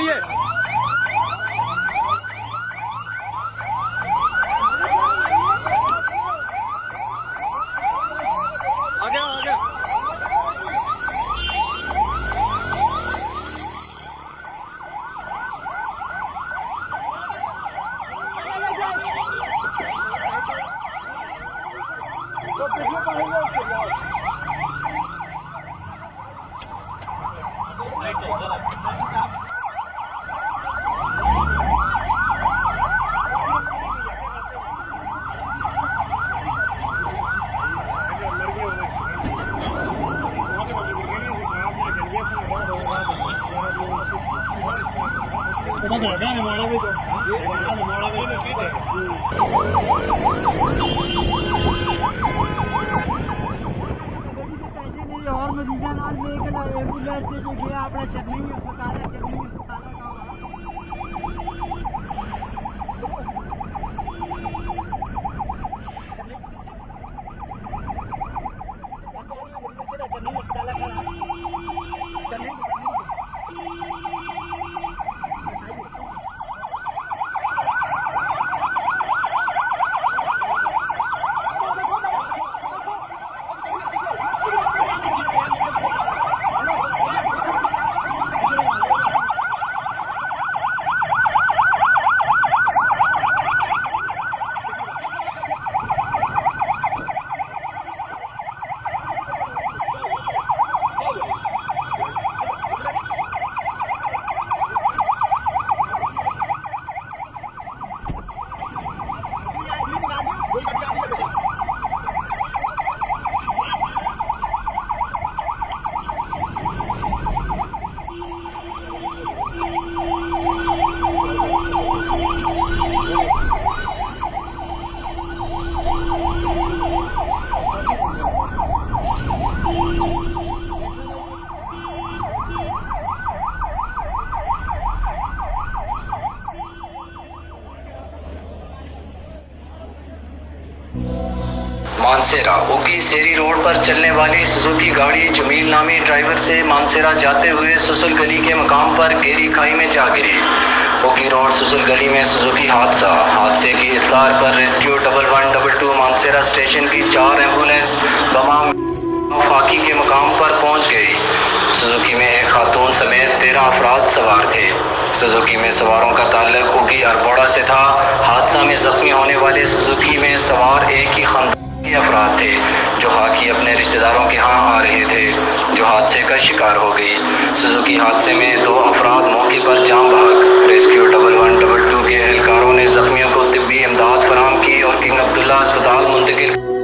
जाइए। आगे आगे। और मरीजा नाल लेके एम्बुलेंस के जो गया अपना चन्नी अस्पताल मानसेरा उकी सेरी रोड पर चलने वाली सुजुकी गाड़ी जमील नामी ड्राइवर से मानसेरा जाते हुए सुसुल गली के मकाम पर गहरी खाई में जा गिरी। उकी रोड सुसुल गली में सुजुकी हादसे की इत्तला पर रेस्क्यू 1112 मानसेरा स्टेशन की 4 एम्बुलेंस बमाम खाकी के मकाम पर पहुंच गई। सुजुकी में एक खातून समेत 13 अफराद सवार थे। सुजुकी में सवारों का ताल्लुक उगी अरबोड़ा से था। हादसा में जख्मी होने वाले सुजुकी में सवार एक ही खानदान के अफराद थे जो खाकी अपने रिश्तेदारों के यहाँ आ रहे थे, जो हादसे का शिकार हो गई। सुजुकी हादसे में 2 अफराद मौके पर जाम बहक। रेस्क्यू 1112 के एहलकारों ने जख्मियों को तिब्बी इमदाद फराहम की और किंग अब्दुल्ला अस्पताल मुंतकिल